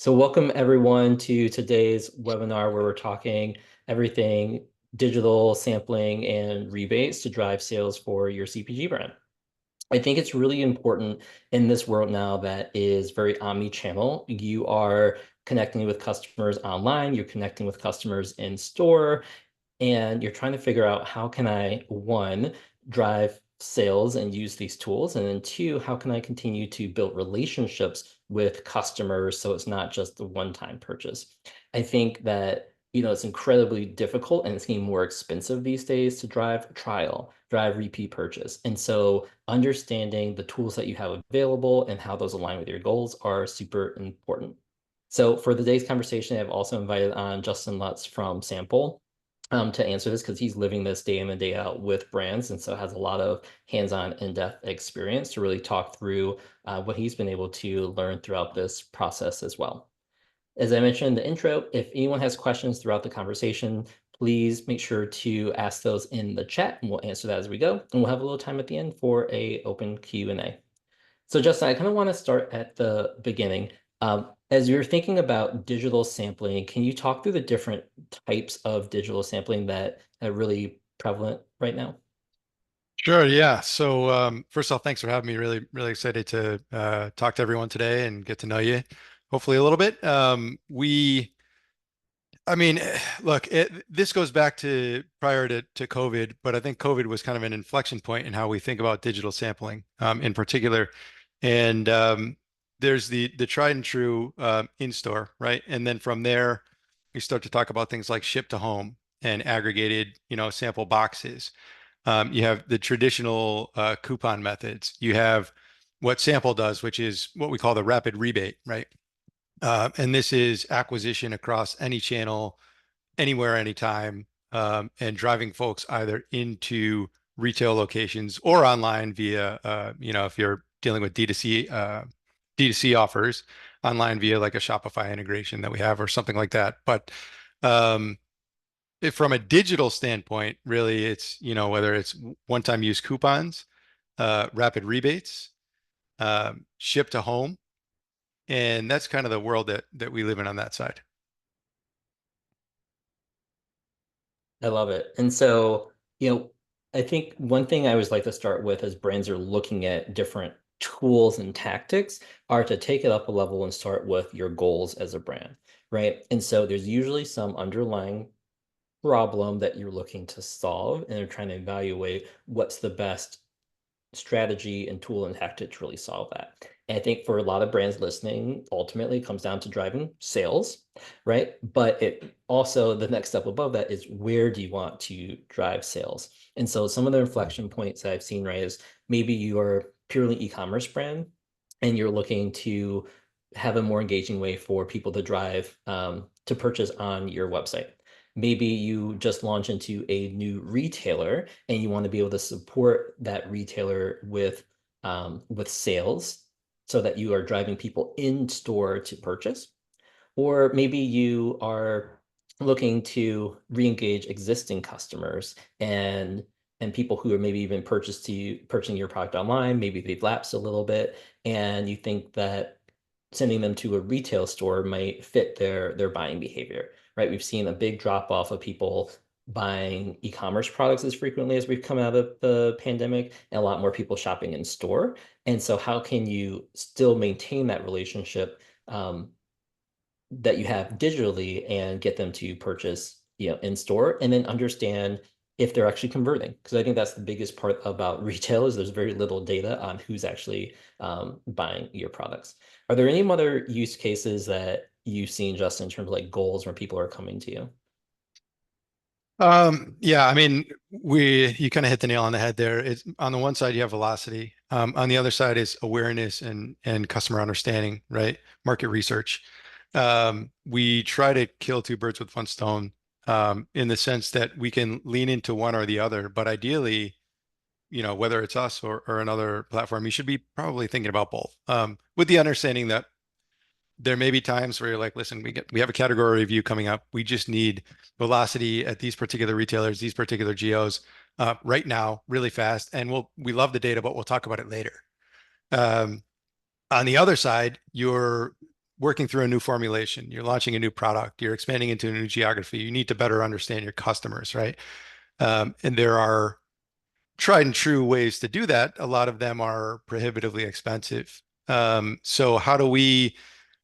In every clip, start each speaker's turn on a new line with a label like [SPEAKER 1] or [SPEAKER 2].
[SPEAKER 1] So welcome everyone to today's webinar where we're talking everything digital sampling and rebates to drive sales for your CPG brand. I think it's really important in this world now that is very omni-channel. You are connecting with customers online, you're connecting with customers in store, and you're trying to figure out how can I, one, drive sales and use these tools, and then two, how can I continue to build relationships with customers so it's not just the one-time purchase. I think that it's incredibly difficult and it's getting more expensive these days to drive trial, drive repeat purchase. And so understanding the tools that you have available and how those align with your goals are super important. So for today's conversation, I've also invited on Justin Lutz from Sample to answer this because he's living this day in and day out with brands, and so has a lot of hands-on, in-depth experience to really talk through what he's been able to learn throughout this process as well. As I mentioned in the intro, if anyone has questions throughout the conversation, please make sure to ask those in the chat, and we'll answer that as we go. And we'll have a little time at the end for a open Q&A. So Justin, I kind of want to start at the beginning. As you're thinking about digital sampling, can you talk through the different types of digital sampling that are really prevalent right now?
[SPEAKER 2] Sure, yeah. So first off, thanks for having me. Really, really excited to talk to everyone today and get to know you, hopefully a little bit. I mean, look, this goes back to prior to COVID, but I think COVID was kind of an inflection point in how we think about digital sampling, in particular. And there's the tried and true in store, right? And then from there, we start to talk about things like ship to home and aggregated, sample boxes. You have the traditional coupon methods. You have what Sample does, which is what we call the rapid rebate, right? And this is acquisition across any channel, anywhere, anytime, and driving folks either into retail locations or online via, if you're dealing with D2C offers, online via like a Shopify integration that we have or something like that. But um, if from a digital standpoint, really, it's, whether it's one-time use coupons, rapid rebates, ship to home, and that's kind of the world that we live in on that side.
[SPEAKER 1] I love it. And so, I think one thing I always like to start with as brands are looking at different tools and tactics are to take it up a level and start with your goals as a brand, right? And so there's usually some underlying problem that you're looking to solve, and they're trying to evaluate what's the best strategy and tool and tactic to really solve that. And I think for a lot of brands listening, ultimately it comes down to driving sales, right? But it also, the next step above that is where do you want to drive sales? And so some of the inflection points that I've seen, right, is maybe you are purely e-commerce brand and you're looking to have a more engaging way for people to drive to purchase on your website. Maybe you just launch into a new retailer and you want to be able to support that retailer with sales so that you are driving people in store to purchase. Or maybe you are looking to re-engage existing customers and people who are maybe even purchasing your product online, maybe they've lapsed a little bit, and you think that sending them to a retail store might fit their buying behavior, right? We've seen a big drop off of people buying e-commerce products as frequently as we've come out of the pandemic, and a lot more people shopping in store. And so how can you still maintain that relationship that you have digitally and get them to purchase, in store, and then understand if they're actually converting? Because I think that's the biggest part about retail is there's very little data on who's actually buying your products. Are there any other use cases that you've seen just in terms of like goals where people are coming to you?
[SPEAKER 2] Yeah, I mean, you kind of hit the nail on the head there. It's on the one side you have velocity. On the other side is awareness and customer understanding, right? Market research. We try to kill two birds with one stone, in the sense that we can lean into one or the other, but ideally, whether it's us or another platform, you should be probably thinking about both. With the understanding that there may be times where you're like, listen, we have a category review coming up. We just need velocity at these particular retailers, these particular geos, right now, really fast. And we love the data, but we'll talk about it later. Um, on the other side, working through a new formulation, you're launching a new product, you're expanding into a new geography, you need to better understand your customers, right? And there are tried and true ways to do that. A lot of them are prohibitively expensive. So how do we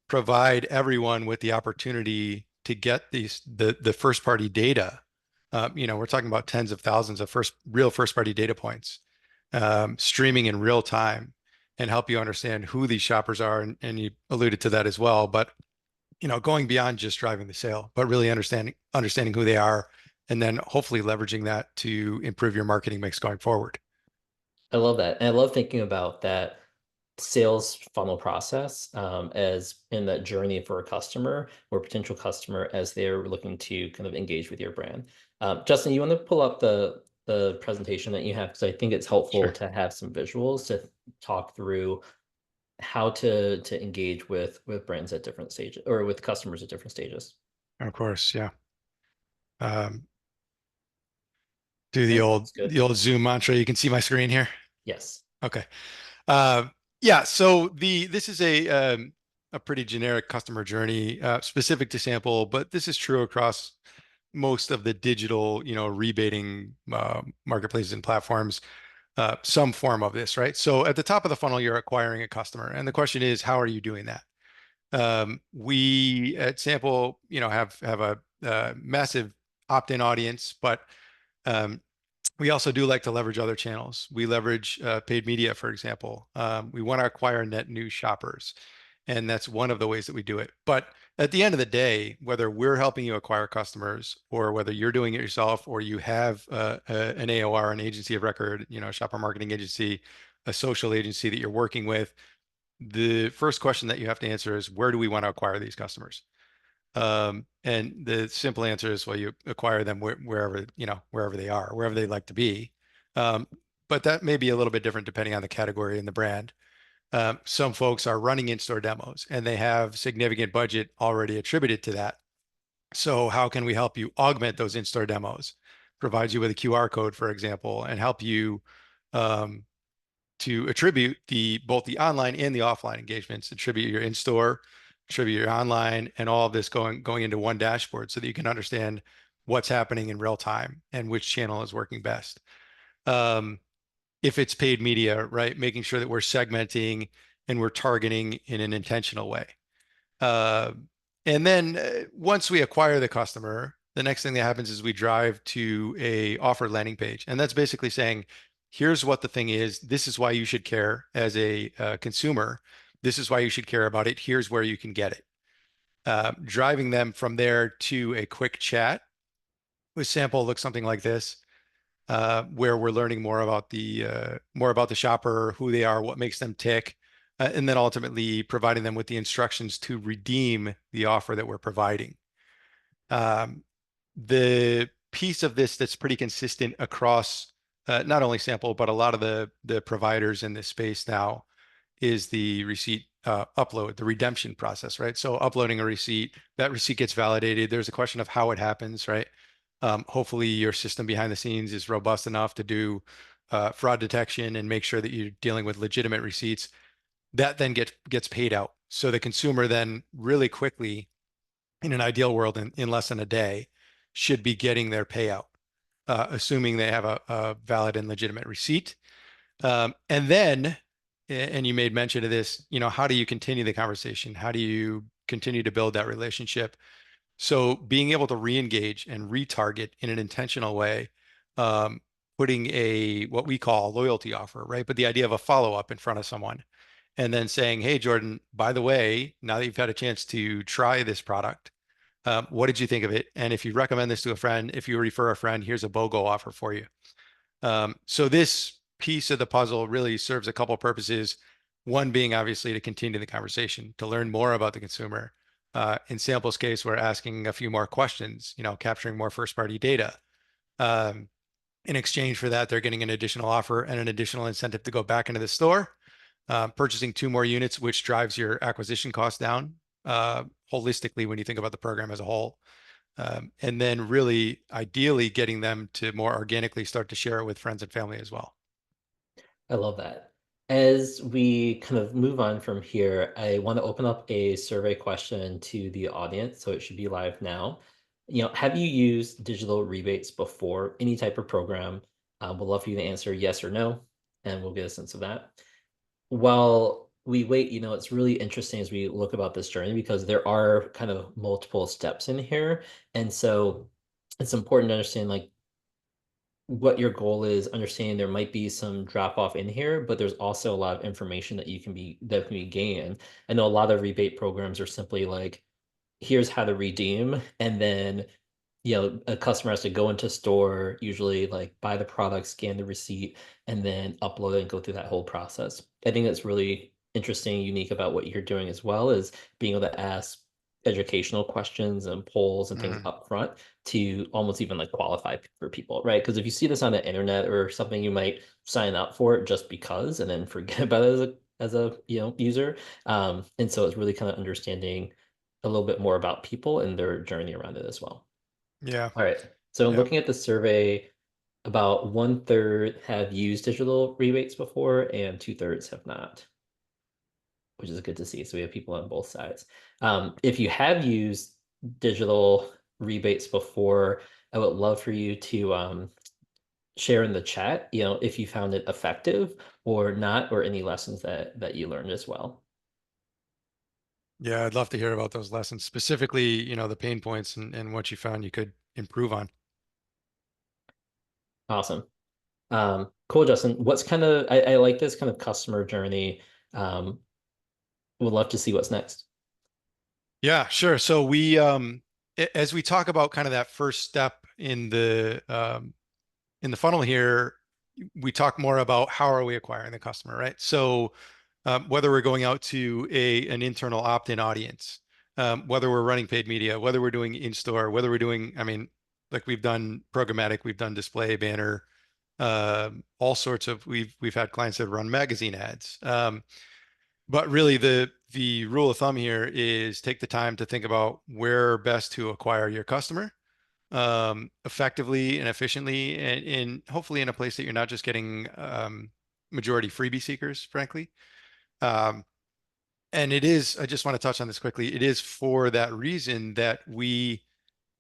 [SPEAKER 2] provide everyone with the opportunity to get the first party data? We're talking about tens of thousands of first party data points, streaming in real time, and help you understand who these shoppers are. And you alluded to that as well, but going beyond just driving the sale, but really understanding who they are, and then hopefully leveraging that to improve your marketing mix going forward.
[SPEAKER 1] I love that. And I love thinking about that sales funnel process as in that journey for a customer or potential customer as they're looking to kind of engage with your brand. Justin, you want to pull up the presentation that you have because I think it's helpful
[SPEAKER 2] Sure.
[SPEAKER 1] to have some visuals to talk through how to engage with brands at different stages or with customers at different stages.
[SPEAKER 2] Of course, yeah. Um, do the
[SPEAKER 1] That
[SPEAKER 2] old
[SPEAKER 1] sounds good.
[SPEAKER 2] the old Zoom mantra. You can see my screen here.
[SPEAKER 1] Yes.
[SPEAKER 2] Okay. Uh, yeah. So this is a pretty generic customer journey specific to sample, but this is true across most of the digital, rebating marketplaces and platforms. Some form of this, right? So at the top of the funnel, you're acquiring a customer, and the question is, how are you doing that? We at Sample, have a massive opt-in audience, but um, we also do like to leverage other channels. We leverage paid media, for example. We want to acquire net new shoppers, and that's one of the ways that we do it. But at the end of the day, whether we're helping you acquire customers or whether you're doing it yourself or you have an AOR, an agency of record, shopper marketing agency, a social agency that you're working with, the first question that you have to answer is, where do we want to acquire these customers? And the simple answer is, well, you acquire them wherever they are, wherever they like to be. Um, but that may be a little bit different depending on the category and the brand. Some folks are running in-store demos and they have significant budget already attributed to that. So how can we help you augment those in-store demos? Provide you with a QR code, for example, and help you um, to attribute both the online and the offline engagements, attribute your in-store, attribute your online, and all of this going into one dashboard so that you can understand what's happening in real time and which channel is working best. Um, if it's paid media, right, making sure that we're segmenting and we're targeting in an intentional way. Uh, and then once we acquire the customer, the next thing that happens is we drive to a offer landing page. And that's basically saying, here's what the thing is. This is why you should care as a consumer. This is why you should care about it. Here's where you can get it. Driving them from there to a quick chat with sample looks something like this, where we're learning more about the shopper, who they are, what makes them tick, and then ultimately providing them with the instructions to redeem the offer that we're providing. Um, the piece of this that's pretty consistent across not only sample but a lot of the providers in this space now is the receipt upload, the redemption process, right? So uploading a receipt, that receipt gets validated. There's a question of how it happens, right? Hopefully your system behind the scenes is robust enough to do fraud detection and make sure that you're dealing with legitimate receipts. That then gets paid out. So the consumer then really quickly, in an ideal world, in less than a day, should be getting their payout, assuming they have a valid and legitimate receipt. And then, and you made mention of this, how do you continue the conversation? How do you continue to build that relationship? So being able to re-engage and retarget in an intentional way, um, putting what we call a loyalty offer, right? But the idea of a follow-up in front of someone and then saying, hey, Jordan, by the way, now that you've had a chance to try this product, what did you think of it? And if you recommend this to a friend, if you refer a friend, here's a BOGO offer for you. So this piece of the puzzle really serves a couple of purposes. One being obviously to continue the conversation, to learn more about the consumer. In Sample's case, we're asking a few more questions, capturing more first-party data. Um, in exchange for that, they're getting an additional offer and an additional incentive to go back into the store, purchasing 2 more units, which drives your acquisition cost down holistically when you think about the program as a whole. And then really ideally getting them to more organically start to share it with friends and family as well.
[SPEAKER 1] I love that. As we kind of move on from here, I want to open up a survey question to the audience, so it should be live now. Have you used digital rebates before, any type of program? We'd love for you to answer yes or no, and we'll get a sense of that. While we wait, it's really interesting as we look about this journey because there are kind of multiple steps in here. And so it's important to understand like what your goal is, understanding there might be some drop off in here, but there's also a lot of information that can be gained. I know a lot of rebate programs are simply like, here's how to redeem, and then a customer has to go into store, usually like buy the product, scan the receipt, and then upload it and go through that whole process. I think that's really interesting, unique about what you're doing as well is being able to ask educational questions and polls and things
[SPEAKER 2] Mhm.
[SPEAKER 1] up front to almost even like qualify for people, right? Because if you see this on the internet or something, you might sign up for it just because and then forget about it as a user. And so it's really kind of understanding a little bit more about people and their journey around it as well.
[SPEAKER 2] Yeah.
[SPEAKER 1] All right. So
[SPEAKER 2] Yeah.
[SPEAKER 1] looking at the survey, about one third have used digital rebates before and two-thirds have not, which is good to see. So we have people on both sides. If you have used digital rebates before, I would love for you to share in the chat, if you found it effective or not, or any lessons that you learned as well.
[SPEAKER 2] Yeah, I'd love to hear about those lessons, specifically, the pain points and what you found you could improve on.
[SPEAKER 1] Awesome. Cool, Justin. What's kind of I like this kind of customer journey. Um, would love to see what's next.
[SPEAKER 2] Yeah, sure. So as we talk about kind of that first step in the funnel here, we talk more about how are we acquiring the customer, right? So whether we're going out to an internal opt-in audience, whether we're running paid media, whether we're doing in-store, whether we're doing, I mean, like we've done programmatic, we've done display, banner, all sorts of, we've had clients that run magazine ads. But really the rule of thumb here is take the time to think about where best to acquire your customer effectively and efficiently, and hopefully in a place that you're not just getting majority freebie seekers, frankly. Um, and it is, I just want to touch on this quickly. It is for that reason that we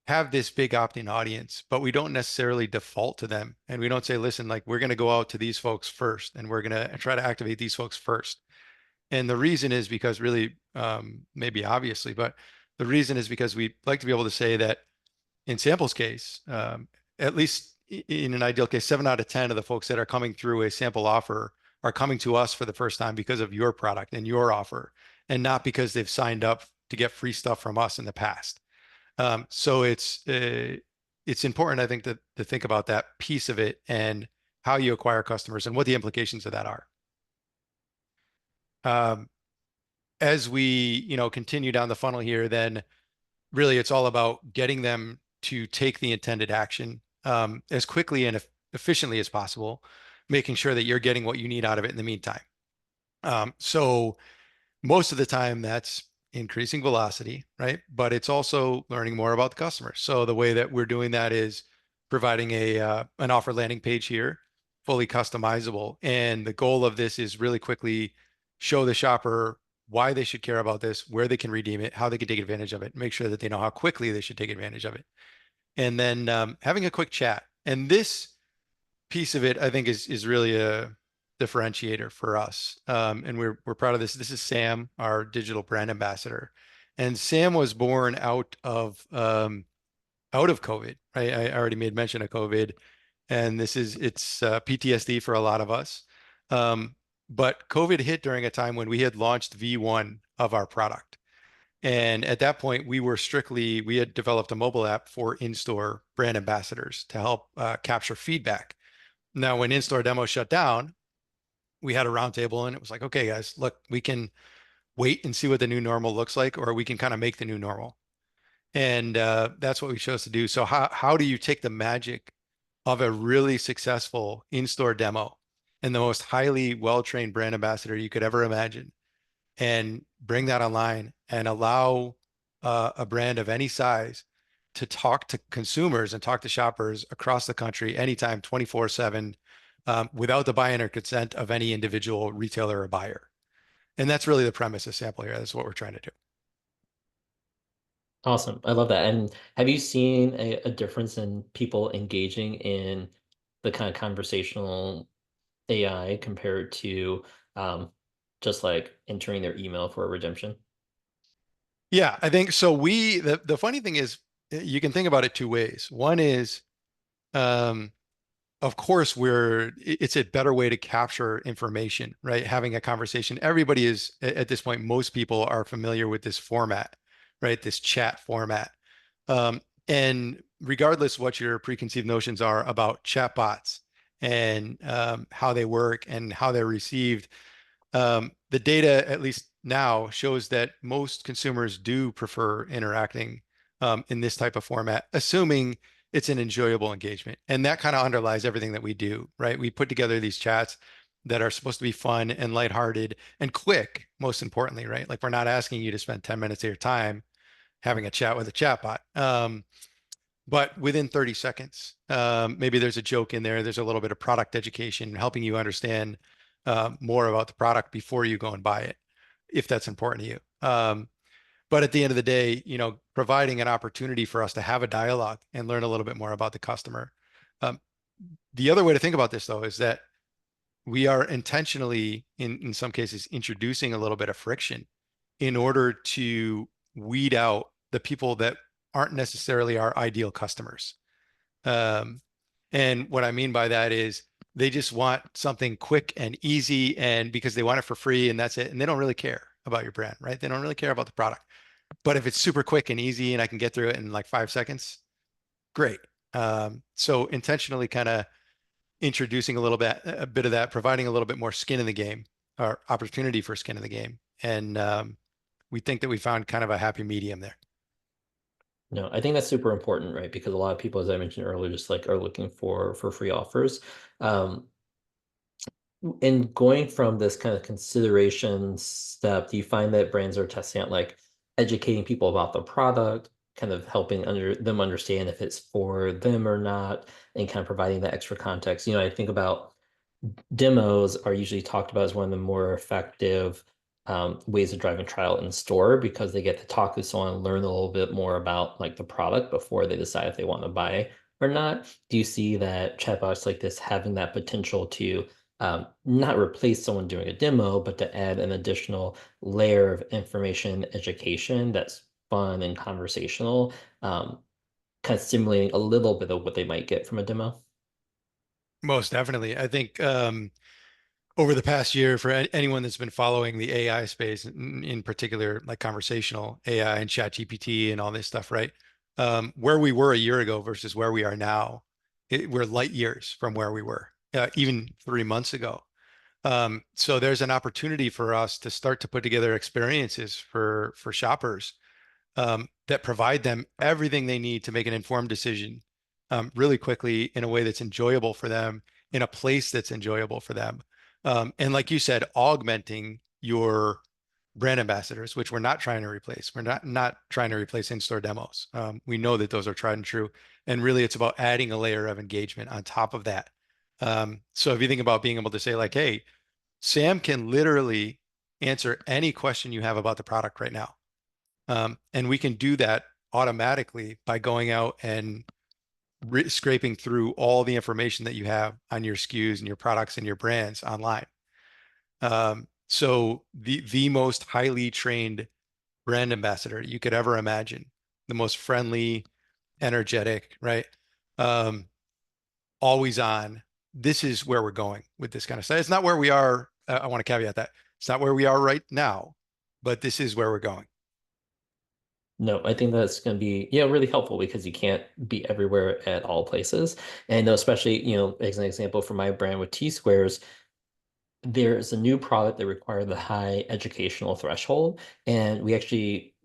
[SPEAKER 2] have this big opt-in audience, but we don't necessarily default to them. And we don't say, listen, like we're going to go out to these folks first, and we're going to try to activate these folks first. And the reason is because really, maybe obviously, but the reason is because we like to be able to say that in Sample's case, at least in an ideal case, 7 out of 10 of the folks that are coming through a sample offer are coming to us for the first time because of your product and your offer, and not because they've signed up to get free stuff from us in the past. So it's important, I think, to think about that piece of it and how you acquire customers and what the implications of that are. Um, as we, continue down the funnel here, then really it's all about getting them to take the intended action as quickly and efficiently as possible, making sure that you're getting what you need out of it in the meantime. So most of the time that's increasing velocity, right? But it's also learning more about the customer. So the way that we're doing that is providing an offer landing page here, fully customizable. And the goal of this is really quickly show the shopper why they should care about this, where they can redeem it, how they can take advantage of it, make sure that they know how quickly they should take advantage of it. And then having a quick chat. And this piece of it, I think, is really a differentiator for us. And we're proud of this. This is Sam, our digital brand ambassador, and Sam was born out of COVID. Right? I already made mention of COVID, and it's PTSD for a lot of us. Um, but COVID hit during a time when we had launched V1 of our product. And at that point, we had developed a mobile app for in-store brand ambassadors to help capture feedback. Now, when in-store demo shut down, we had a roundtable and it was like, okay, guys, look, we can wait and see what the new normal looks like, or we can kind of make the new normal. And that's what we chose to do. So how do you take the magic of a really successful in-store demo and the most highly well-trained brand ambassador you could ever imagine and bring that online and allow a brand of any size to talk to consumers and talk to shoppers across the country anytime, 24/7, without the buy-in or consent of any individual retailer or buyer. And that's really the premise of sample here. That's what we're trying to do.
[SPEAKER 1] Awesome. I love that. And have you seen a difference in people engaging in the kind of conversational AI compared to just like entering their email for a redemption?
[SPEAKER 2] Yeah, I think so. The funny thing is, you can think about it two ways. One is, um, of course, it's a better way to capture information, right? Having a conversation. Everybody is at this point, most people are familiar with this format, right? This chat format. And regardless what your preconceived notions are about chatbots and how they work and how they're received, the data, at least now, shows that most consumers do prefer interacting in this type of format, assuming it's an enjoyable engagement. And that kind of underlies everything that we do, right? We put together these chats that are supposed to be fun and lighthearted and quick, most importantly, right? Like we're not asking you to spend 10 minutes of your time having a chat with a chatbot. But within 30 seconds, maybe there's a joke in there. There's a little bit of product education, helping you understand more about the product before you go and buy it, if that's important to you. But at the end of the day, providing an opportunity for us to have a dialogue and learn a little bit more about the customer. Um, the other way to think about this, though, is that we are intentionally, in some cases, introducing a little bit of friction in order to weed out the people that aren't necessarily our ideal customers. Um, and what I mean by that is they just want something quick and easy, and because they want it for free and that's it. And they don't really care about your brand, right? They don't really care about the product. But if it's super quick and easy and I can get through it in like 5 seconds, great. So intentionally kind of introducing a bit of that, providing a little bit more skin in the game or opportunity for skin in the game. And we think that we found kind of a happy medium there.
[SPEAKER 1] No, I think that's super important, right? Because a lot of people, as I mentioned earlier, just like are looking for free offers. Um, and going from this kind of consideration step, do you find that brands are testing out like educating people about the product, kind of helping them understand if it's for them or not, and kind of providing that extra context? I think about demos are usually talked about as one of the more effective ways of driving trial in store because they get to talk to someone and learn a little bit more about like the product before they decide if they want to buy or not. Do you see that chatbots like this having that potential to not replace someone doing a demo, but to add an additional layer of information education that's fun and conversational, kind of stimulating a little bit of what they might get from a demo?
[SPEAKER 2] Most definitely. I think over the past year, for anyone that's been following the AI space, in particular, like conversational AI and chat GPT and all this stuff, right? Where we were a year ago versus where we are now, we're light years from where we were, even 3 months ago. So there's an opportunity for us to start to put together experiences for shoppers that provide them everything they need to make an informed decision really quickly in a way that's enjoyable for them, in a place that's enjoyable for them. And like you said, augmenting your brand ambassadors, which we're not trying to replace. We're not trying to replace in-store demos. We know that those are tried and true. And really, it's about adding a layer of engagement on top of that. So if you think about being able to say like, hey, Sam can literally answer any question you have about the product right now. And we can do that automatically by going out and scraping through all the information that you have on your SKUs and your products and your brands online. So the most highly trained brand ambassador you could ever imagine, the most friendly, energetic, right? Um, Always on. This is where we're going with this kind of stuff. It's not where we are. I want to caveat that it's not where we are right now, but this is where we're going.
[SPEAKER 1] No, I think that's going to be, really helpful because you can't be everywhere at all places. And I know especially, as an example for my brand with T Squares, there's a new product that required the high educational threshold. And we actually,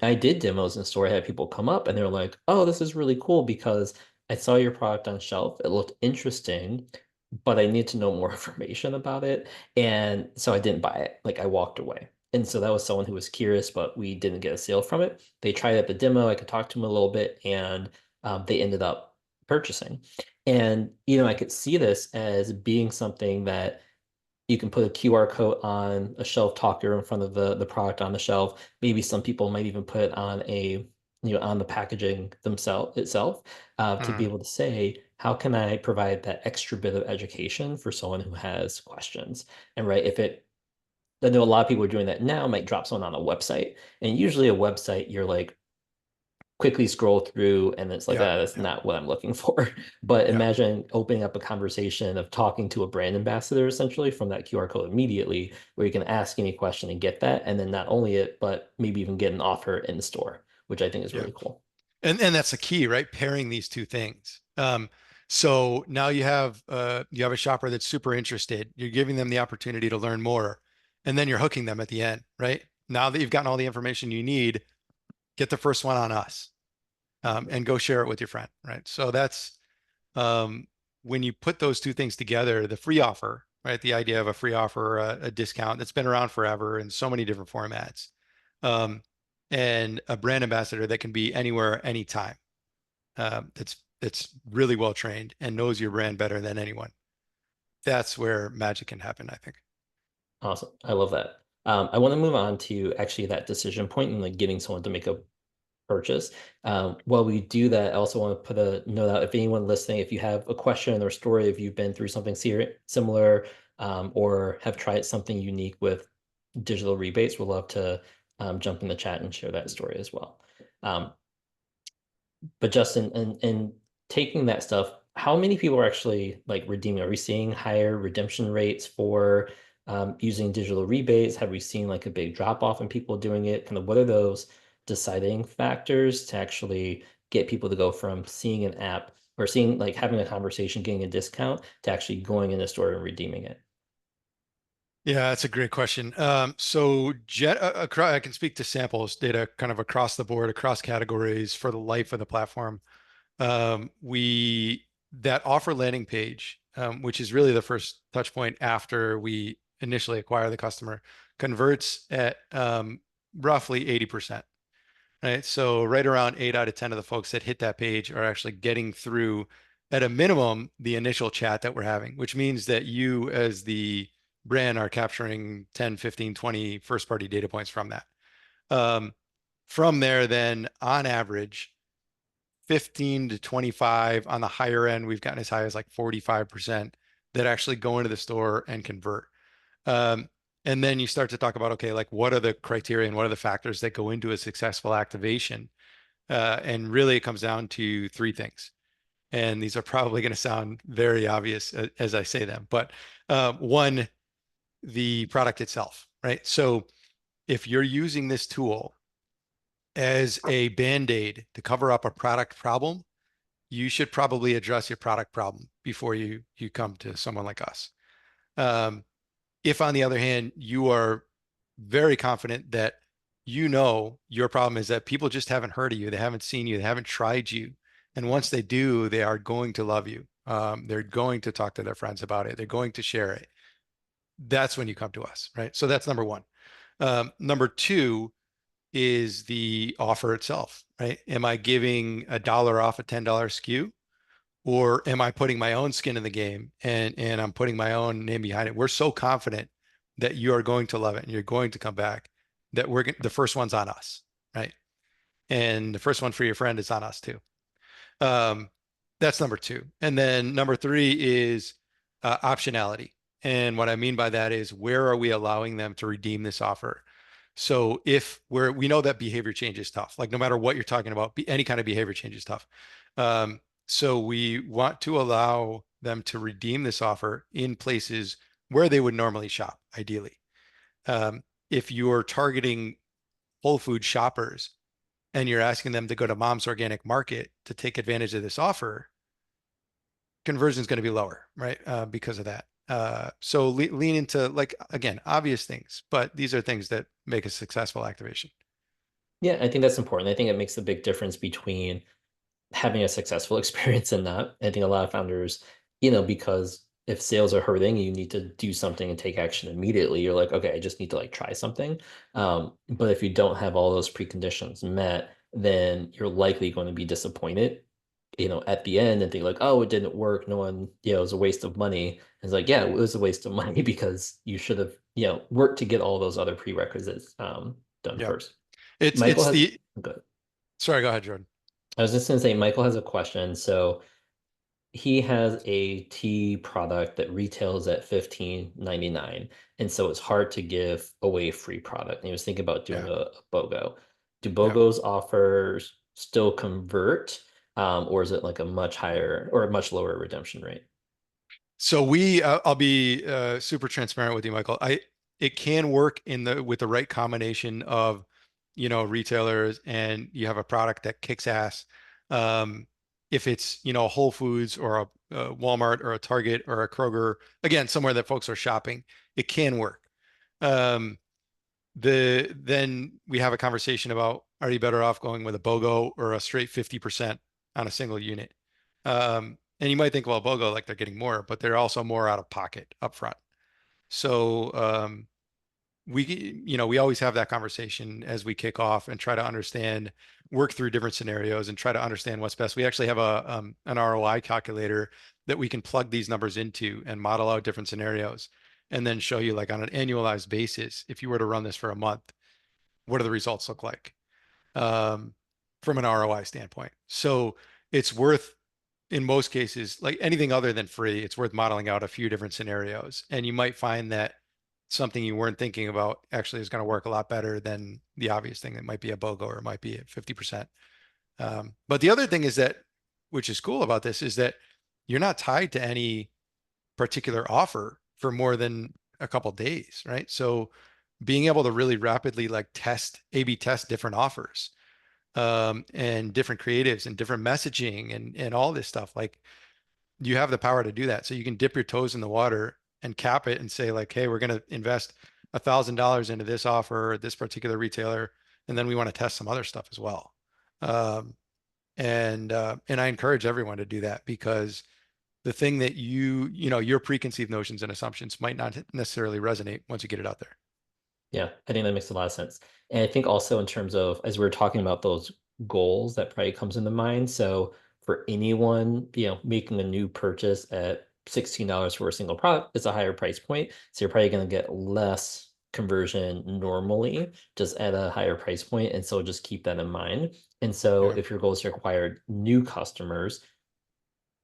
[SPEAKER 1] I did demos in store, I had people come up and they're like, oh, this is really cool because I saw your product on shelf. It looked interesting, but I need to know more information about it. And so I didn't buy it. Like I walked away. And so that was someone who was curious, but we didn't get a sale from it. They tried out the demo. I could talk to them a little bit and they ended up purchasing. And, I could see this as being something that you can put a QR code on a shelf talker in front of the product on the shelf. Maybe some people might even put it on on the packaging themselves itself, to be
[SPEAKER 2] Mm,
[SPEAKER 1] able to say, how can I provide that extra bit of education for someone who has questions? And right, I know a lot of people are doing that now, might drop someone on a website. And usually a website, you're like, quickly scroll through and it's like,
[SPEAKER 2] yeah,
[SPEAKER 1] ah, that's
[SPEAKER 2] yeah,
[SPEAKER 1] not what I'm looking for. But
[SPEAKER 2] yeah,
[SPEAKER 1] imagine opening up a conversation of talking to a brand ambassador essentially from that QR code immediately, where you can ask any question and get that. And then not only it, but maybe even get an offer in the store, which I think is
[SPEAKER 2] yeah.
[SPEAKER 1] really cool.
[SPEAKER 2] And that's the key, right? Pairing these two things. So now you have a shopper that's super interested. You're giving them the opportunity to learn more, and then you're hooking them at the end, right? Now that you've gotten all the information you need, get the first one on us, and go share it with your friend, right? So that's um, when you put those two things together, the free offer, right? The idea of a free offer, a discount that's been around forever in so many different formats, um, and a brand ambassador that can be anywhere, anytime, that's really well trained and knows your brand better than anyone. That's where magic can happen, I think.
[SPEAKER 1] Awesome. I love that. I want to move on to actually that decision point and like getting someone to make a purchase. While we do that, I also want to put a note out if anyone listening, if you have a question or story, if you've been through something similar, or have tried something unique with digital rebates, we'd love to jump in the chat and share that story as well. Um, but Justin, and taking that stuff, how many people are actually like redeeming? Are we seeing higher redemption rates for using digital rebates? Have we seen like a big drop off in people doing it? Kind of what are those deciding factors to actually get people to go from seeing an app or seeing like having a conversation, getting a discount to actually going in the store and redeeming it?
[SPEAKER 2] Yeah, that's a great question. So I can speak to samples data kind of across the board, across categories for the life of the platform. We that offer landing page, which is really the first touch point after we initially acquire the customer, converts at roughly 80%. Right. So right around 8 out of 10 of the folks that hit that page are actually getting through at a minimum the initial chat that we're having, which means that you as the brand are capturing 10, 15, 20 first party data points from that. Um, from there, then on average, 15 to 25 on the higher end, we've gotten as high as like 45% that actually go into the store and convert. Um, and then you start to talk about, okay, like what are the criteria and what are the factors that go into a successful activation? And really, it comes down to three things. And these are probably going to sound very obvious as I say them. But one, the product itself, right? So if you're using this tool as a band-aid to cover up a product problem, you should probably address your product problem before you come to someone like us. Um, if on the other hand, you are very confident that you know your problem is that people just haven't heard of you, they haven't seen you, they haven't tried you. And once they do, they are going to love you. They're going to talk to their friends about it. They're going to share it. That's when you come to us, right? So that's number one. Number two is the offer itself, right? Am I giving $1 off a $10 SKU? Or am I putting my own skin in the game and I'm putting my own name behind it? We're so confident that you are going to love it and you're going to come back that the first one's on us, right? And the first one for your friend is on us too. Um, that's number two. And then number three is optionality. And what I mean by that is where are we allowing them to redeem this offer? So if we know that behavior change is tough, like no matter what you're talking about, any kind of behavior change is tough. So we want to allow them to redeem this offer in places where they would normally shop, ideally. If you're targeting Whole Food shoppers and you're asking them to go to Mom's Organic Market to take advantage of this offer, conversion is going to be lower, right? Because of that. So lean into, like, again, obvious things, but these are things that make a successful activation.
[SPEAKER 1] Yeah, I think that's important. I think it makes a big difference between having a successful experience and not. I think a lot of founders, because if sales are hurting, you need to do something and take action immediately. You're like, okay, I just need to like try something. But if you don't have all those preconditions met, then you're likely going to be disappointed at the end and think like, oh, it didn't work. No one, it was a waste of money. It's like, yeah, it was a waste of money because you should have, worked to get all those other prerequisites done
[SPEAKER 2] Yeah.
[SPEAKER 1] first.
[SPEAKER 2] It's
[SPEAKER 1] Michael
[SPEAKER 2] it's
[SPEAKER 1] has,
[SPEAKER 2] the
[SPEAKER 1] good.
[SPEAKER 2] sorry, go ahead, Jordan.
[SPEAKER 1] I was just gonna say, Michael has a question. So he has a tea product that retails at 15.99, and so it's hard to give away free product. And he was thinking about doing
[SPEAKER 2] Yeah.
[SPEAKER 1] a BOGO. Do
[SPEAKER 2] Yeah.
[SPEAKER 1] BOGOs offers still convert, or is it like a much higher or a much lower redemption rate?
[SPEAKER 2] So I'll be super transparent with you, Michael. It can work in the with the right combination of, retailers, and you have a product that kicks ass. Um, if it's, a Whole Foods or a Walmart or a Target or a Kroger, again, somewhere that folks are shopping, it can work. Um, then we have a conversation about, are you better off going with a BOGO or a straight 50% on a single unit? And you might think, well, BOGO, like they're getting more, but they're also more out of pocket up front. So we always have that conversation as we kick off and try to understand, work through different scenarios and try to understand what's best. We actually have an ROI calculator that we can plug these numbers into and model out different scenarios and then show you, like, on an annualized basis, if you were to run this for a month, what do the results look like, um, from an ROI standpoint? So it's worth, in most cases, like anything other than free, it's worth modeling out a few different scenarios. And you might find that something you weren't thinking about actually is going to work a lot better than the obvious thing that might be a BOGO or it might be at 50%. But the other thing is that, which is cool about this, is that you're not tied to any particular offer for more than a couple days, right? So being able to really rapidly, like, A/B test different offers, and different creatives and different messaging and all this stuff, like, you have the power to do that. So you can dip your toes in the water and cap it and say, like, hey, we're going to invest $1,000 into this offer, this particular retailer, and then we want to test some other stuff as well. Um, and I encourage everyone to do that, because the thing that your preconceived notions and assumptions might not necessarily resonate once you get it out there.
[SPEAKER 1] Yeah, I think that makes a lot of sense. And I think also in terms of, as we are talking about those goals, that probably comes into mind. So for anyone, making a new purchase at $16 for a single product, it's a higher price point. So you're probably going to get less conversion normally, just at a higher price point. And so just keep that in mind. And so
[SPEAKER 2] Yeah.
[SPEAKER 1] if your goal is to acquire new customers,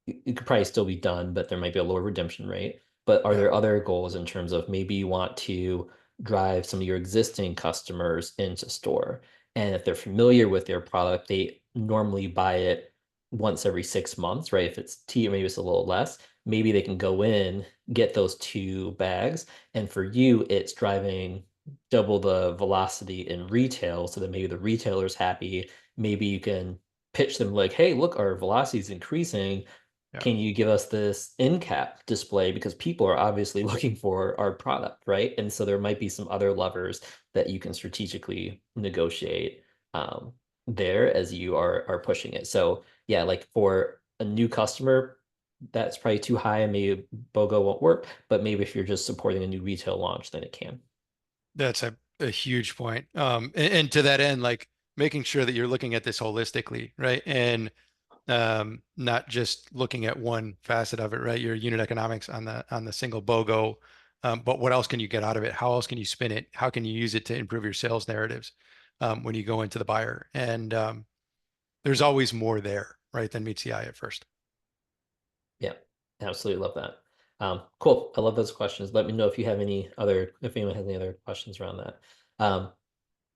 [SPEAKER 1] it could probably still be done, but there might be a lower redemption rate. But are
[SPEAKER 2] Yeah.
[SPEAKER 1] there other goals in terms of maybe you want to drive some of your existing customers into store? And if they're familiar with their product, they normally buy it once every 6 months, right? If it's tea, maybe it's a little less. Maybe they can go in, get those two bags. And for you, it's driving double the velocity in retail so that maybe the retailer's happy. Maybe you can pitch them like, hey, look, our velocity is increasing,
[SPEAKER 2] Yeah.
[SPEAKER 1] can you give us this end cap display? Because people are obviously looking for our product, right? And so there might be some other levers that you can strategically negotiate there as you are pushing it. So yeah, like for a new customer, that's probably too high and maybe BOGO won't work. But maybe if you're just supporting a new retail launch, then it can.
[SPEAKER 2] That's a huge point. And to that end, like, making sure that you're looking at this holistically, right? And not just looking at one facet of it, right? Your unit economics on the single BOGO, but what else can you get out of it? How else can you spin it? How can you use it to improve your sales narratives, when you go into the buyer? And there's always more there, right, than meets the eye at first.
[SPEAKER 1] Yeah, absolutely love that. Cool. I love those questions. Let me know if you have if anyone has any other questions around that. Um,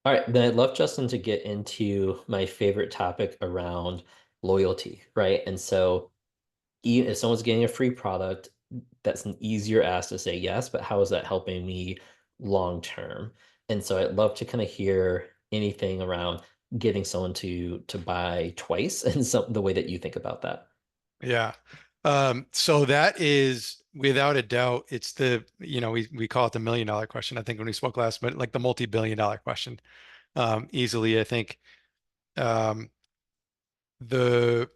[SPEAKER 1] All right, then I'd love Justin to get into my favorite topic around loyalty, right? And so if someone's getting a free product, that's an easier ask to say yes, but how is that helping me long term? And so I'd love to kind of hear anything around getting someone to buy twice and the way that you think about that.
[SPEAKER 2] Yeah. So that is, without a doubt, it's we call it the $1 million question, I think, when we spoke last, but like the multi-billion-dollar question. Easily, I think. Um, the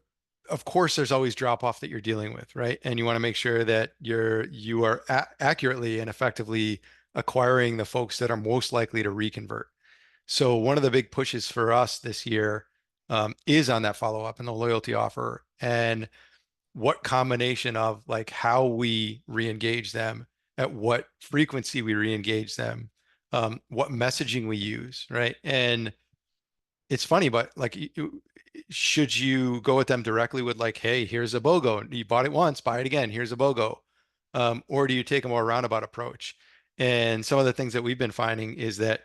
[SPEAKER 2] of course, there's always drop off that you're dealing with, right? And you want to make sure that you are accurately and effectively acquiring the folks that are most likely to reconvert. So one of the big pushes for us this year, is on that follow up and the loyalty offer. and what combination of like how we re-engage them, at what frequency we re-engage them, what messaging we use, right? And it's funny, but like, should you go at them directly with like, "Hey, here's a BOGO. You bought it once, buy it again. Here's a BOGO," or do you take a more roundabout approach? And some of the things that we've been finding is that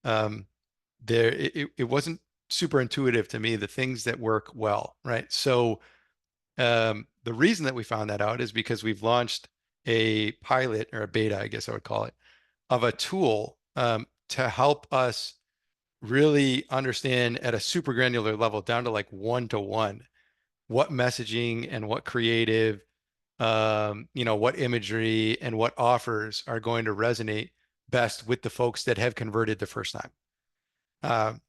[SPEAKER 2] um, it wasn't super intuitive to me, the things that work well, right? So the reason that we found that out is because we've launched a pilot or a beta, I guess I would call it, of a tool to help us really understand at a super granular level, down to like one to one, what messaging and what creative, what imagery and what offers are going to resonate best with the folks that have converted the first time. Um,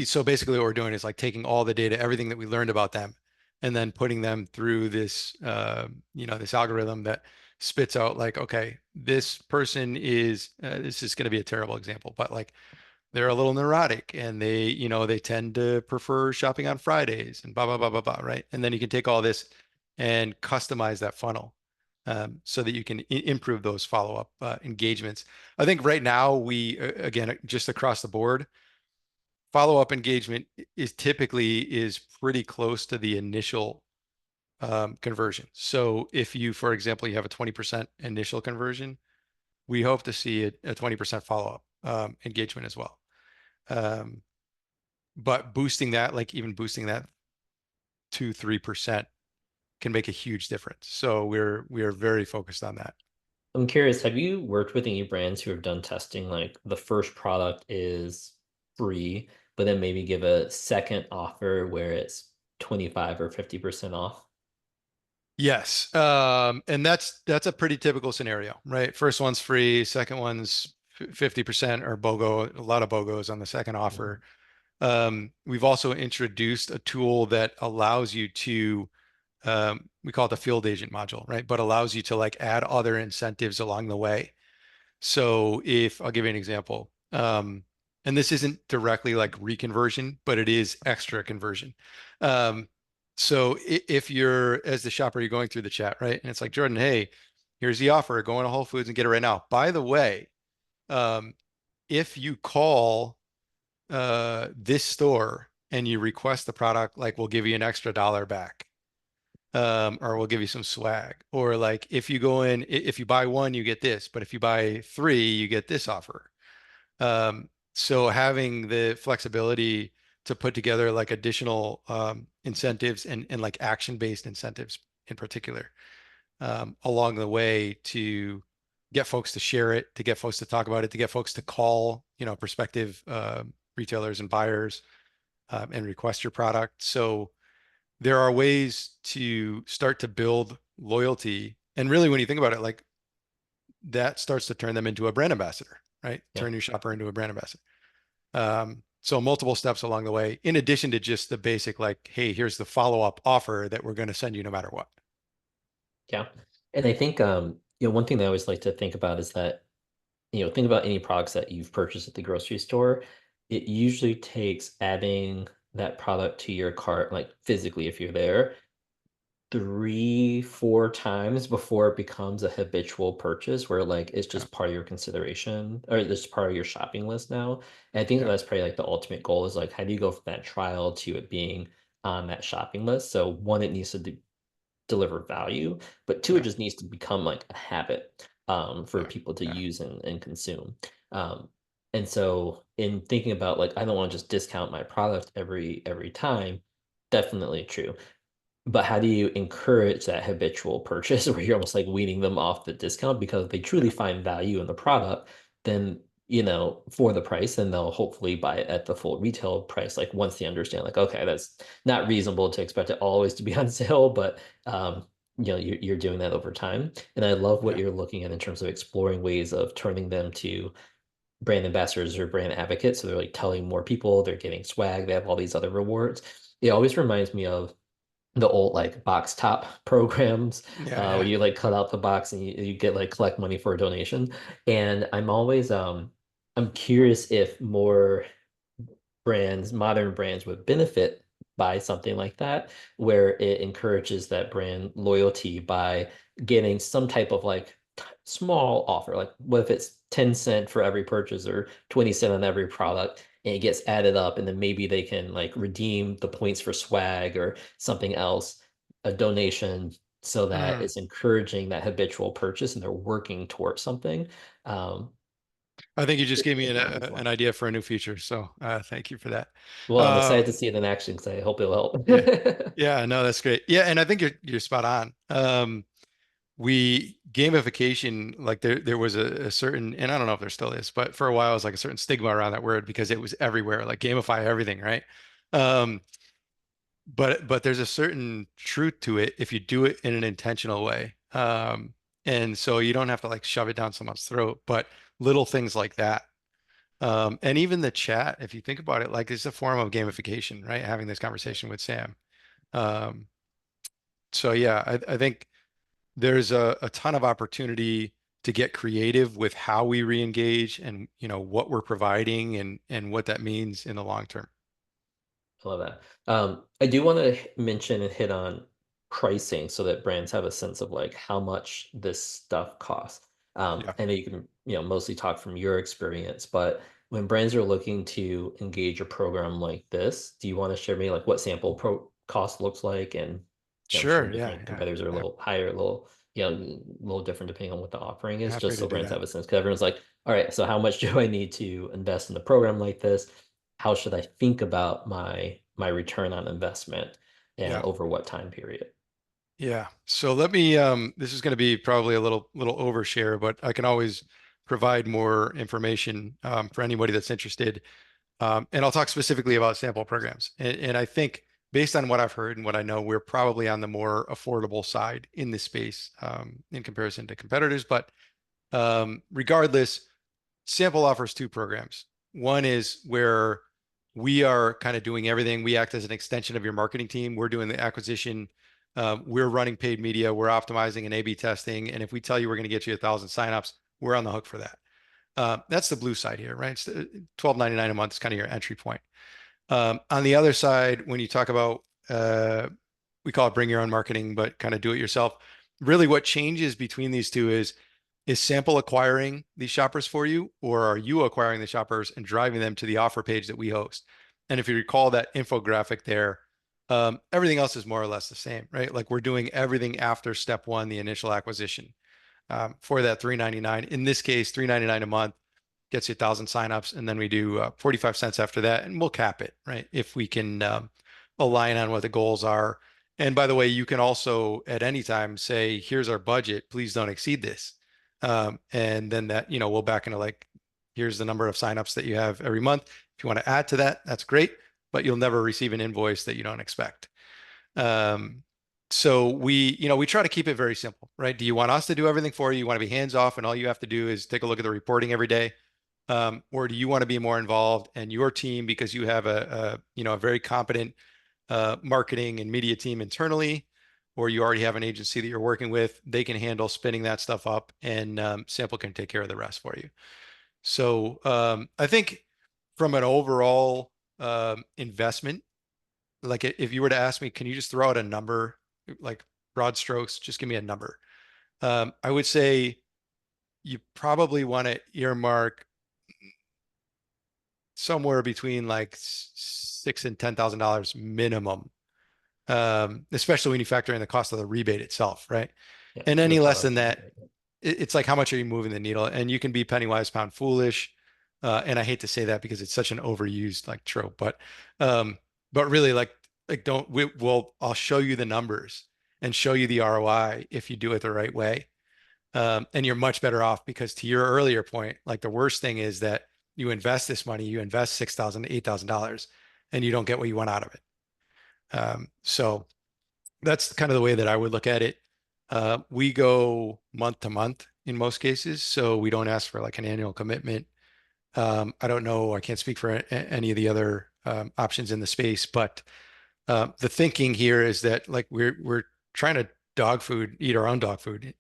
[SPEAKER 2] so basically what we're doing is like taking all the data, everything that we learned about them, and then putting them through this algorithm that spits out like, okay, this person this is going to be a terrible example, but like they're a little neurotic and they tend to prefer shopping on Fridays and blah, blah, blah, blah, blah, right? And then you can take all this and customize that funnel so that you can improve those follow-up engagements. I think right now again, just across the board, follow-up engagement is pretty close to the initial conversion. So if you, for example, you have a 20% initial conversion, we hope to see a 20% follow-up engagement as well. Um, but boosting that, like even boosting that 2-3% can make a huge difference. So we are very focused on that.
[SPEAKER 1] I'm curious, have you worked with any brands who have done testing like the first product is free, but then maybe give a second offer where it's 25 or 50% off?
[SPEAKER 2] Yes. And that's a pretty typical scenario, right? First one's free, second one's 50% or BOGO, a lot of BOGOs on the second
[SPEAKER 1] Mhm.
[SPEAKER 2] offer. We've also introduced a tool that allows you to we call it the field agent module, right? But allows you to like add other incentives along the way. So if I'll give you an example, and this isn't directly like reconversion, but it is extra conversion. Um, so if you're, as the shopper, you're going through the chat, right? And it's like, Jordan, hey, here's the offer. Go into Whole Foods and get it right now. By the way, um, if you call this store and you request the product, like we'll give you an extra dollar back. Or we'll give you some swag. Or like if you go in, if you buy one, you get this, but if you buy three, you get this offer. So having the flexibility to put together like additional incentives and like action-based incentives in particular along the way to get folks to share it, to get folks to talk about it, to get folks to call, prospective retailers and buyers and request your product. So there are ways to start to build loyalty. And really, when you think about it, like that starts to turn them into a brand ambassador, right?
[SPEAKER 1] Yeah.
[SPEAKER 2] Turn your shopper into a brand ambassador. So multiple steps along the way, in addition to just the basic, like, hey, here's the follow-up offer that we're going to send you no matter what.
[SPEAKER 1] Yeah. And I think one thing that I always like to think about is that, think about any products that you've purchased at the grocery store. It usually takes adding that product to your cart, like physically if you're there, 3, 4 times before it becomes a habitual purchase where like it's
[SPEAKER 2] Yeah,
[SPEAKER 1] just part of your consideration or it's part of your shopping list now. And I think
[SPEAKER 2] yeah,
[SPEAKER 1] that's probably like the ultimate goal is like how do you go from that trial to it being on that shopping list? So one, it needs to deliver value, but two, it
[SPEAKER 2] yeah,
[SPEAKER 1] just needs to become like a habit for
[SPEAKER 2] yeah,
[SPEAKER 1] people to
[SPEAKER 2] yeah,
[SPEAKER 1] use and consume. Um, and so in thinking about like I don't want to just discount my product every time, definitely true. But how do you encourage that habitual purchase where you're almost like weaning them off the discount because if they truly
[SPEAKER 2] yeah,
[SPEAKER 1] find value in the product, then for the price, then they'll hopefully buy it at the full retail price. Like once they understand, like, okay, that's not reasonable to expect it always to be on sale, but you're doing that over time. And I love what
[SPEAKER 2] yeah,
[SPEAKER 1] you're looking at in terms of exploring ways of turning them to brand ambassadors or brand advocates. So they're like telling more people, they're getting swag, they have all these other rewards. It always reminds me of the old like box top programs
[SPEAKER 2] yeah,
[SPEAKER 1] where
[SPEAKER 2] yeah,
[SPEAKER 1] you like cut out the box and you get like collect money for a donation. And I'm curious if more brands, modern brands would benefit buy something like that, where it encourages that brand loyalty by getting some type of like small offer. Like what if it's 10 cent for every purchase or 20 cent on every product, and it gets added up, and then maybe they can like redeem the points for swag or something else, a donation, so that
[SPEAKER 2] Mm.
[SPEAKER 1] it's encouraging that habitual purchase and they're working towards something. Um,
[SPEAKER 2] I think you just gave me
[SPEAKER 1] it might be
[SPEAKER 2] an
[SPEAKER 1] fun.
[SPEAKER 2] idea for a new feature. So thank you for that.
[SPEAKER 1] Well, I'm excited to
[SPEAKER 2] Um,
[SPEAKER 1] see it in action because I hope it'll
[SPEAKER 2] yeah.
[SPEAKER 1] help.
[SPEAKER 2] Yeah, no, that's great. Yeah, and I think you're spot on. We gamification, like there was a certain, and I don't know if there still is, but for a while it was like a certain stigma around that word because it was everywhere, like gamify everything, right? Um, but there's a certain truth to it if you do it in an intentional way. And so you don't have to like shove it down someone's throat, but little things like that. And even the chat, if you think about it, like it's a form of gamification, right? Having this conversation with Sam. Um, so yeah, I think there's a ton of opportunity to get creative with how we re-engage and what we're providing and what that means in the long term.
[SPEAKER 1] I love that. I do want to mention and hit on pricing so that brands have a sense of like how much this stuff costs.
[SPEAKER 2] Yeah,
[SPEAKER 1] I know you can, mostly talk from your experience, but when brands are looking to engage a program like this, do you want to share me like what sample pro cost looks like? And I'm sure
[SPEAKER 2] sure. Yeah,
[SPEAKER 1] different
[SPEAKER 2] yeah.
[SPEAKER 1] competitors are a little higher, a little, a little different depending on what the offering is,
[SPEAKER 2] Happy
[SPEAKER 1] just
[SPEAKER 2] to
[SPEAKER 1] so
[SPEAKER 2] do
[SPEAKER 1] brands
[SPEAKER 2] that.
[SPEAKER 1] have a sense. Because everyone's like, all right, so how much do I need to invest in a program like this? How should I think about my return on investment and
[SPEAKER 2] Yeah.
[SPEAKER 1] over what time period?
[SPEAKER 2] Yeah. So let me this is going to be probably a little overshare, but I can always provide more information for anybody that's interested. And I'll talk specifically about sample programs. And I think based on what I've heard and what I know, we're probably on the more affordable side in this space in comparison to competitors. But regardless, Sample offers two programs. One is where we are kind of doing everything. We act as an extension of your marketing team. We're doing the acquisition. We're running paid media. We're optimizing and A/B testing. And if we tell you we're going to get you 1,000 signups, we're on the hook for that. That's the blue side here, right? It's $12.99 a month is kind of your entry point. On the other side, when you talk about, we call it bring your own marketing, but kind of do it yourself. Really, what changes between these two is Sample acquiring these shoppers for you, or are you acquiring the shoppers and driving them to the offer page that we host? And if you recall that infographic there, everything else is more or less the same, right? Like we're doing everything after step one, the initial acquisition, for that 399. In this case, 399 a month gets you 1,000 signups, and then we do 45 cents after that, and we'll cap it, right? If we can align on what the goals are. And by the way, you can also at any time say, here's our budget, please don't exceed this. And then that, we'll back into like, here's the number of signups that you have every month. If you want to add to that, that's great, but you'll never receive an invoice that you don't expect. Um, so we try to keep it very simple, right? Do you want us to do everything for you? You want to be hands off and all you have to do is take a look at the reporting every day? Or do you want to be more involved and your team because you have a very competent marketing and media team internally, or you already have an agency that you're working with, they can handle spinning that stuff up and Sample can take care of the rest for you. So I think from an overall investment, like if you were to ask me, can you just throw out a number, like broad strokes, just give me a number. I would say you probably want to earmark somewhere between like six and $10,000 minimum, especially when you factor in the cost of the rebate itself, right?
[SPEAKER 1] Yeah,
[SPEAKER 2] And
[SPEAKER 1] the
[SPEAKER 2] any less than
[SPEAKER 1] product and
[SPEAKER 2] that,
[SPEAKER 1] everything.
[SPEAKER 2] it's like how much are you moving the needle? And you can be penny wise, pound foolish. And I hate to say that because it's such an overused like trope, but really like don't well, I'll show you the numbers and show you the ROI if you do it the right way. And you're much better off because to your earlier point, like the worst thing is that you invest this money, you invest $6,000 to $8,000 and you don't get what you want out of it. So that's kind of the way that I would look at it. We go month to month in most cases, so we don't ask for like an annual commitment. I don't know, I can't speak for any of the other options in the space, but the thinking here is that like we're trying to eat our own dog food,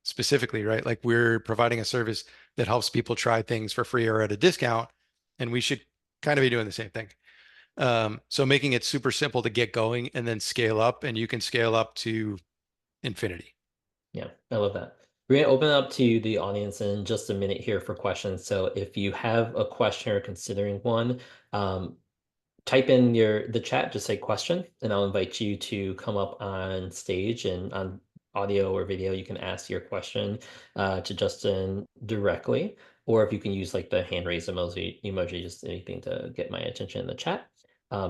[SPEAKER 2] specifically, right? Like we're providing a service that helps people try things for free or at a discount, and we should kind of be doing the same thing. So making it super simple to get going and then scale up, and you can scale up to infinity.
[SPEAKER 1] Yeah, I love that. We're going to open it up to the audience in just a minute here for questions. So if you have a question or considering one, um, type in the chat, just say question, and I'll invite you to come up on stage and on audio or video, you can ask your question to Justin directly, or if you can use like the hand raise emoji, just anything to get my attention in the chat.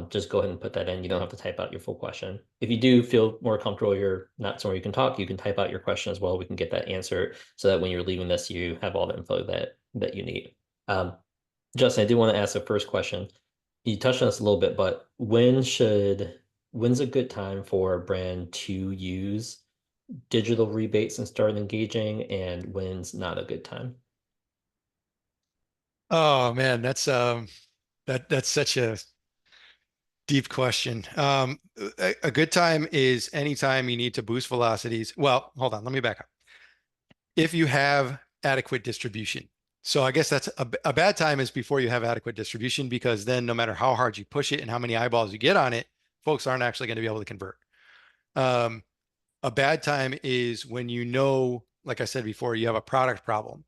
[SPEAKER 1] Just go ahead and put that in. You don't have to type out your full question. If you do feel more comfortable, you're not somewhere you can talk, you can type out your question as well. We can get that answered so that when you're leaving this, you have all the info that you need. Um, Justin, I do want to ask the first question. You touched on this a little bit, but when's a good time for a brand to use digital rebates and start engaging, and when's not a good time?
[SPEAKER 2] Oh man, that's such a deep question. A good time is anytime you need to boost velocities. Well, hold on, let me back up. If you have adequate distribution. So I guess that's a bad time is before you have adequate distribution, because then no matter how hard you push it and how many eyeballs you get on it, folks aren't actually going to be able to convert. Um, a bad time is when you know, like I said before, you have a product problem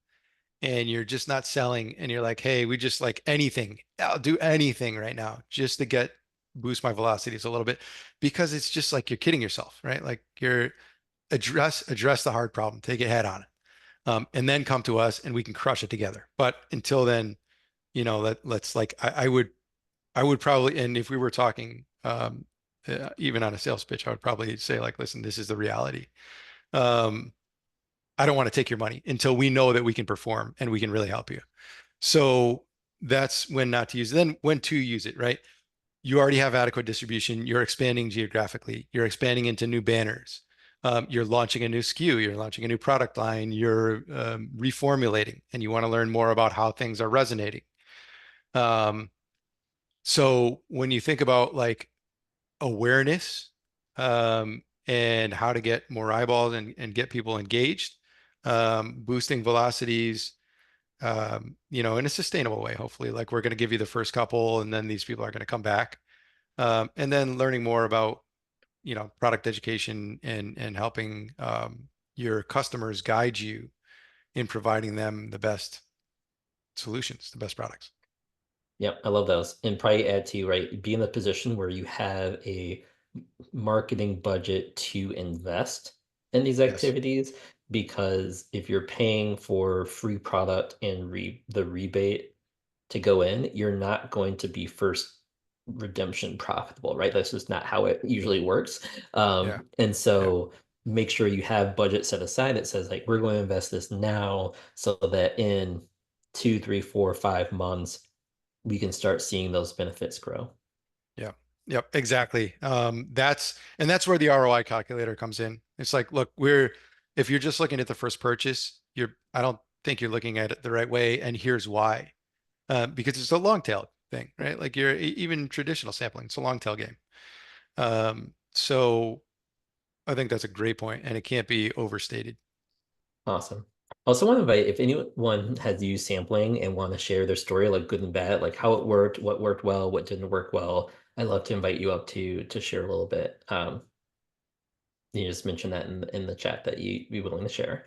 [SPEAKER 2] and you're just not selling and you're like, hey, we just like anything. I'll do anything right now just to get boost my velocities a little bit, because it's just like you're kidding yourself, right? Like you're address the hard problem, take it head on, and then come to us and we can crush it together. But until then, let's like I would probably, and if we were talking even on a sales pitch, I would probably say like, listen, this is the reality. Um, I don't want to take your money until we know that we can perform and we can really help you. So that's when not to use it. Then when to use it, right? You already have adequate distribution. You're expanding geographically. You're expanding into new banners. You're launching a new SKU. You're launching a new product line. You're reformulating, and you want to learn more about how things are resonating. Um, so when you think about like awareness and how to get more eyeballs and get people engaged, boosting velocities, in a sustainable way, hopefully. Like we're going to give you the first couple, and then these people are going to come back. And then learning more about, product education and helping your customers guide you in providing them the best solutions, the best products.
[SPEAKER 1] Yep, I love those. And probably add to, right, be in the position where you have a marketing budget to invest in these
[SPEAKER 2] Yes.
[SPEAKER 1] activities, because if you're paying for free product and the rebate to go in, you're not going to be first redemption profitable, right? That's just not how it usually works.
[SPEAKER 2] Yeah.
[SPEAKER 1] And
[SPEAKER 2] Yeah.
[SPEAKER 1] so make sure you have budget set aside that says like we're going to invest this now so that in 2, 3, 4, 5 months we can start seeing those benefits grow.
[SPEAKER 2] Yeah. Yep. Exactly. That's where the ROI calculator comes in. It's like, look, if you're just looking at the first purchase, I don't think you're looking at it the right way. And here's why. Because it's a long tail thing, right? Like even traditional sampling, it's a long tail game. So I think that's a great point, and it can't be overstated.
[SPEAKER 1] Awesome. I also want to invite if anyone has used sampling and want to share their story, like good and bad, like how it worked, what worked well, what didn't work well. I'd love to invite you up to share a little bit. You just mentioned that in the chat that you'd be willing to share.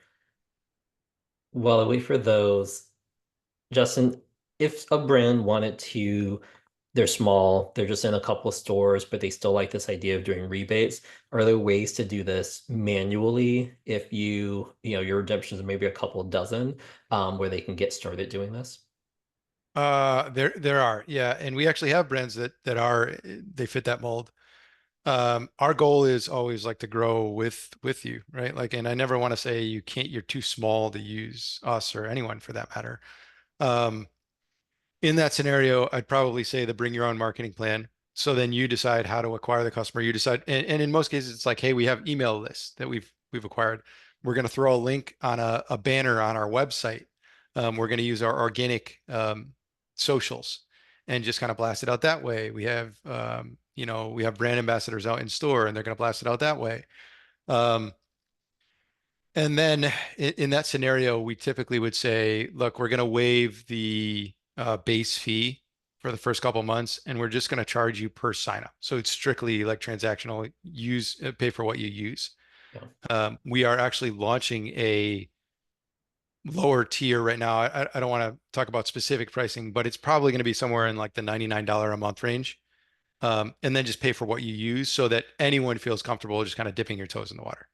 [SPEAKER 1] While I wait for those, Justin, if a brand wanted to, they're small, they're just in a couple of stores, but they still like this idea of doing rebates. Are there ways to do this manually if your redemptions are maybe a couple dozen, where they can get started doing this?
[SPEAKER 2] There are, yeah, and we actually have brands that they fit that mold. Our goal is always like to grow with you, right? Like, and I never want to say you can't, you're too small to use us or anyone for that matter. Um, in that scenario, I'd probably say the bring your own marketing plan. So then you decide how to acquire the customer. You decide, and in most cases, it's like, hey, we have email lists that we've acquired. We're going to throw a link on a banner on our website. We're going to use our organic socials and just kind of blast it out that way. We have brand ambassadors out in store, and they're going to blast it out that way. Um, and then in that scenario, we typically would say, look, we're going to waive the base fee for the first couple months, and we're just going to charge you per sign up. So it's strictly like transactional, use pay for what you use.
[SPEAKER 1] Yeah.
[SPEAKER 2] We are actually launching a lower tier right now. I don't want to talk about specific pricing, but it's probably going to be somewhere in like the $99 a month range. And then just pay for what you use so that anyone feels comfortable just kind of dipping your toes in the water.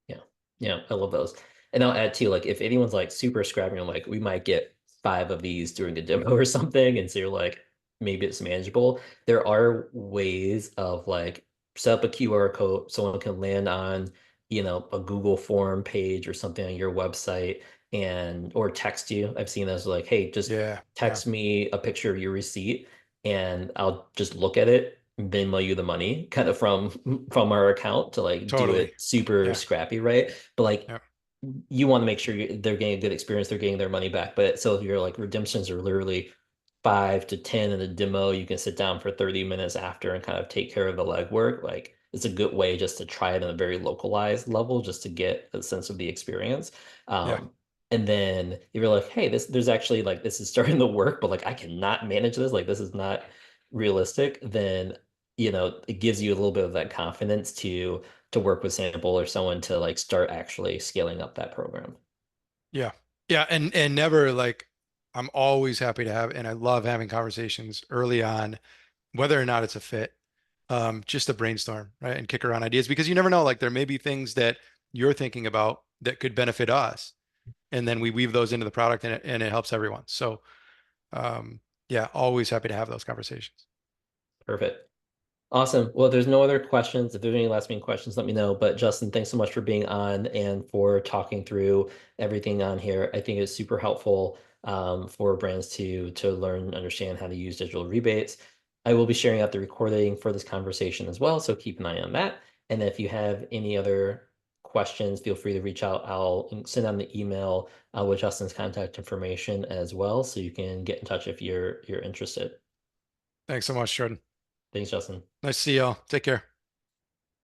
[SPEAKER 1] Yeah. Yeah. I love those. And I'll add too, like if anyone's like super scrappy, I'm like, we might get five of these during a demo or something. And so you're like, maybe it's manageable. There are ways of like set up a QR code, someone can land on, a Google form page or something on your website and or text you. I've seen those like, hey, just
[SPEAKER 2] Yeah, yeah,
[SPEAKER 1] text me a picture of your receipt and I'll just look at it, Venmo you the money kind of from our account to like do
[SPEAKER 2] totally.
[SPEAKER 1] it super
[SPEAKER 2] Yeah,
[SPEAKER 1] scrappy, right? But like
[SPEAKER 2] yeah,
[SPEAKER 1] you want to make sure they're getting a good experience, they're getting their money back. But so if your like redemptions are literally 5 to 10 in the demo, you can sit down for 30 minutes after and kind of take care of the legwork. Like it's a good way just to try it on a very localized level, just to get a sense of the experience.
[SPEAKER 2] yeah,
[SPEAKER 1] And then if you're like, hey, there's actually like this is starting to work, but like I cannot manage this, like this is not realistic, then it gives you a little bit of that confidence to work with Sample or someone to like start actually scaling up that program.
[SPEAKER 2] yeah, yeah. And never like I'm always happy to have, and I love having conversations early on, whether or not it's a fit, just to brainstorm, right? And kick around ideas because you never know, like there may be things that you're thinking about that could benefit us. And then we weave those into the product and it helps everyone. So yeah, always happy to have those conversations.
[SPEAKER 1] Perfect. Awesome. Well, if there's no other questions, if there's any last minute questions, let me know. But Justin, thanks so much for being on and for talking through everything on here. I think it's super helpful for brands to learn and understand how to use digital rebates. I will be sharing out the recording for this conversation as well, so keep an eye on that. And if you have any other questions, feel free to reach out. I'll send out the email with Justin's contact information as well, so you can get in touch if you're interested.
[SPEAKER 2] Thanks so much, Jordan.
[SPEAKER 1] Thanks, Justin.
[SPEAKER 2] Nice to see y'all. Take care.